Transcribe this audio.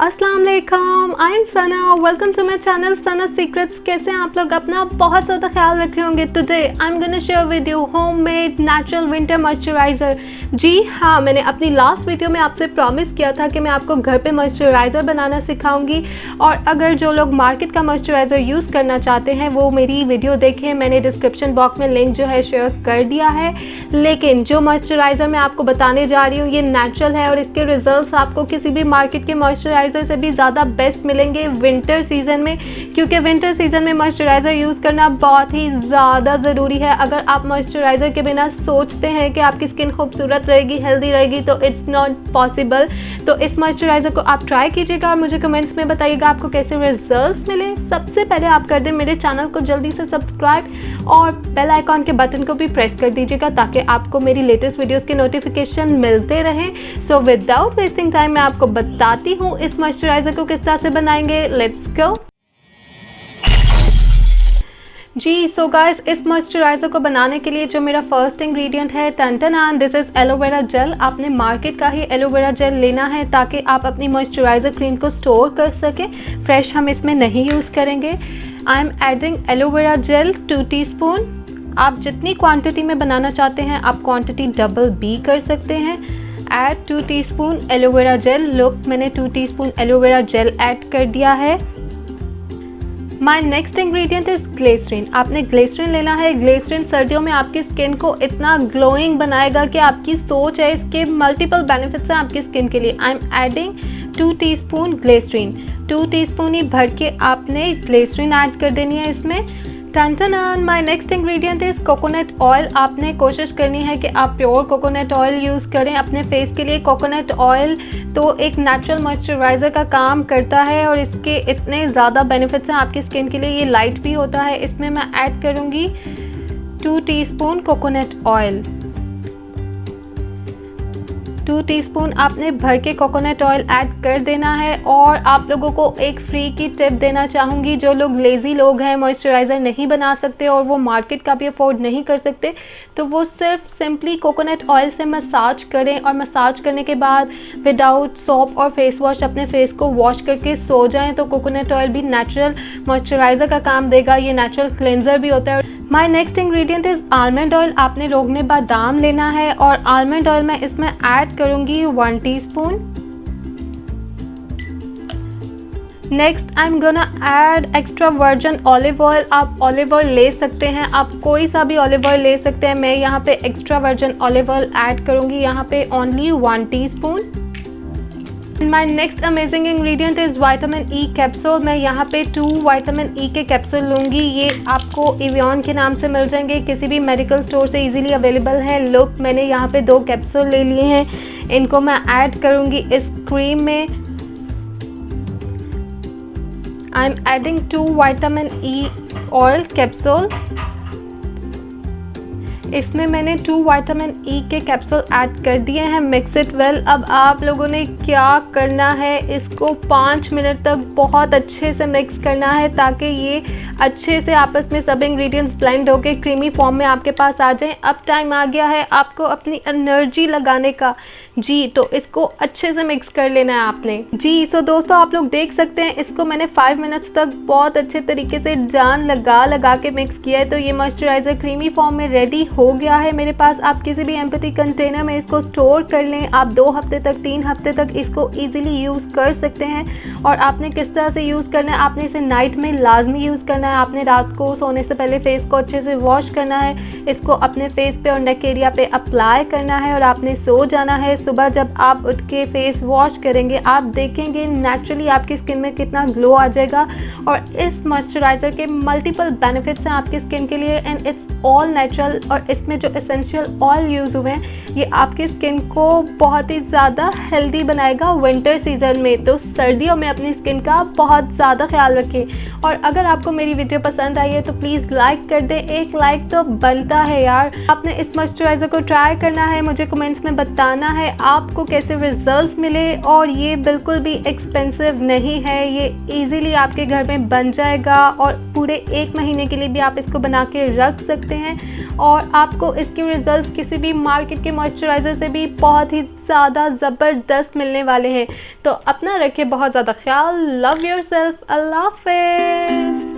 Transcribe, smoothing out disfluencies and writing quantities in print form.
अस्सलाम वालेकुम, I am Sana, welcome to my channel Sana secrets. कैसे हैं आप लोग? अपना बहुत ज़्यादा ख्याल रख रहे होंगे। Today I am gonna share with you homemade natural winter moisturiser. जी हाँ, मैंने अपनी लास्ट वीडियो में आपसे प्रॉमिस किया था कि मैं आपको घर पे मॉइस्चराइज़र बनाना सिखाऊंगी, और अगर जो लोग मार्केट का मॉइस्चराइज़र यूज़ करना चाहते हैं वो मेरी वीडियो देखें। मैंने डिस्क्रिप्शन बॉक्स में लिंक जो है शेयर कर दिया है। लेकिन जो मॉइस्चराइज़र मैं आपको बताने जा रही हूँ ये नेचुरल है, और इसके रिजल्ट्स आपको किसी भी मार्केट के मॉइस्चराइज़र से भी ज़्यादा बेस्ट मिलेंगे विंटर सीज़न में, क्योंकि विंटर सीज़न में मॉइस्चराइज़र यूज़ करना बहुत ही ज़्यादा ज़रूरी है। अगर आप मॉइस्चराइज़र के बिना सोचते हैं कि आपकी स्किन खूबसूरत रहेगी, हेल्दी रहेगी, तो इट्स नॉट पॉसिबल। तो इस मॉइस्चराइज़र को आप ट्राई कीजिएगा और मुझे कमेंट्स में बताइएगा आपको कैसे रिजल्ट्स मिले। सबसे पहले आप कर दें मेरे चैनल को जल्दी से सब्सक्राइब और बेल आइकॉन के बटन को भी प्रेस कर दीजिएगा ताकि आपको मेरी लेटेस्ट वीडियोस के नोटिफिकेशन मिलते रहें। सो विदाउट वेस्टिंग टाइम मैं आपको बताती हूँ इस मॉइस्चराइज़र को किस तरह से बनाएंगे। Let's go. जी सो गाइस, इस मॉइस्चराइज़र को बनाने के लिए जो मेरा फर्स्ट इंग्रेडिएंट है, टन दिस इज़ एलोवेरा जेल। आपने मार्केट का ही एलोवेरा जेल लेना है ताकि आप अपनी मॉइस्चराइज़र क्रीम को स्टोर कर सकें। फ्रेश हम इसमें नहीं यूज़ करेंगे। आई am adding aloe vera gel 2 teaspoon. आप जितनी क्वांटिटी में बनाना चाहते हैं आप क्वांटिटी डबल भी कर सकते हैं। Add 2 teaspoon aloe vera gel. Look, मैंने 2 टीस्पून एलोवेरा जेल ऐड कर दिया है। My next ingredient is glycerine. आपने ग्लिसरीन लेना है। ग्लिसरीन सर्दियों में आपकी स्किन को इतना ग्लोइंग बनाएगा कि आपकी सोच है, इसके मल्टीपल बेनिफिट्स हैं आपकी स्किन के लिए। I am adding 2 teaspoon glycerine. 2 teaspoon ही भर के आपने ग्लिसरीन ऐड कर देनी है इसमें। Then my next ingredient is coconut oil. आपने कोशिश करनी है कि आप प्योर कोकोनट ऑयल यूज़ करें अपने फेस के लिए। कोकोनट ऑयल तो एक नेचुरल मॉइस्चराइज़र का काम करता है और इसके इतने ज़्यादा बेनिफिट्स हैं आपकी स्किन के लिए। ये लाइट भी होता है। इसमें मैं ऐड करूँगी 2 टीस्पून कोकोनट ऑयल। 2 टीस्पून आपने भर के कोकोनट ऑयल ऐड कर देना है। और आप लोगों को एक फ्री की टिप देना चाहूँगी। जो लोग लेज़ी लोग हैं, मॉइस्चराइज़र नहीं बना सकते और वो मार्केट का भी अफोर्ड नहीं कर सकते, तो वो सिर्फ सिंपली कोकोनट ऑयल से मसाज करें, और मसाज करने के बाद विदाउट सोप और फेस वॉश अपने फेस को वॉश करके सो जाएं। तो कोकोनट ऑयल भी नेचुरल मॉइस्चराइज़र का काम देगा। ये नेचुरल क्लेंजर भी होता है। My next ingredient is almond oil. आपने रोगने बादाम लेना है और आलमंड ऑयल मैं इसमें ऐड करूँगी 1 teaspoon. Next I am gonna add extra virgin olive oil. आप ऑलिव ऑयल ले सकते हैं, आप कोई सा भी ऑलिव ऑयल ले सकते हैं। मैं यहाँ पे extra virgin olive oil add करूँगी यहाँ पे only 1 teaspoon. My next amazing ingredient is vitamin E capsule. मैं यहाँ पे 2 विटामिन ई के कैप्सूल लूँगी। ये आपको एवियन के नाम से मिल जाएंगे, किसी भी मेडिकल स्टोर से इजीली अवेलेबल है। लुक, मैंने यहाँ पे 2 कैप्सूल ले लिए हैं। इनको मैं ऐड करूँगी इस क्रीम में। आई am adding 2 vitamin E oil capsule. इसमें मैंने 2 विटामिन ई के कैप्सूल ऐड कर दिए हैं। Mix it well. अब आप लोगों ने क्या करना है, इसको 5 मिनट तक बहुत अच्छे से मिक्स करना है ताकि ये अच्छे से आपस में सब इंग्रेडिएंट्स ब्लेंड होकर क्रीमी फॉर्म में आपके पास आ जाएं। अब टाइम आ गया है आपको अपनी एनर्जी लगाने का। जी, तो इसको अच्छे से मिक्स कर लेना है आपने। जी सो दोस्तों, आप लोग देख सकते हैं इसको मैंने 5 मिनट्स तक बहुत अच्छे तरीके से जान लगा के मिक्स किया है। तो ये मॉइस्चराइज़र क्रीमी फॉर्म में रेडी हो गया है मेरे पास। आप किसी भी एम्पैथी कंटेनर में इसको स्टोर कर लें। आप 2 हफ्ते तक 3 हफ्ते तक इसको ईजिली यूज़ कर सकते हैं। और आपने किस तरह से यूज़ करना है, आपने इसे नाइट में लाजमी यूज़ करना है। आपने रात को सोने से पहले फेस को अच्छे से वॉश करना है। इसको अपने फेस पे और नेक एरिया पे अप्लाई करना है और आपने सो जाना है। सुबह जब आप उठ के फेस वॉश करेंगे आप देखेंगे नेचुरली आपकी स्किन में कितना ग्लो आ जाएगा। और इस मॉइस्चराइज़र के मल्टीपल बेनिफिट्स हैं आपकी स्किन के लिए, एंड इट्स ऑल नेचुरल। और इसमें जो एसेंशियल ऑयल यूज़ हुए हैं ये आपकी स्किन को बहुत ही ज़्यादा हेल्दी बनाएगा विंटर सीजन में। तो सर्दियों में अपनी स्किन का बहुत ज़्यादा ख्याल रखें और अगर आपको मेरी वीडियो पसंद आई है तो प्लीज़ लाइक कर दें, एक लाइक तो बनता है यार। आपने इस मॉइस्चराइज़र को ट्राई करना है, मुझे कमेंट्स में बताना है आपको कैसे रिजल्ट्स मिले। और ये बिल्कुल भी एक्सपेंसिव नहीं है, ये ईज़िली आपके घर में बन जाएगा और पूरे 1 महीने के लिए भी आप इसको बना के रख सकते हैं और आपको इसके रिजल्ट्स किसी भी मार्केट के मॉइस्चराइज़र से भी बहुत ही ज़्यादा ज़बरदस्त मिलने वाले हैं। तो अपना रखिए बहुत ज़्यादा ख्याल। Love yourself. अल्लाह हाफ़िज़।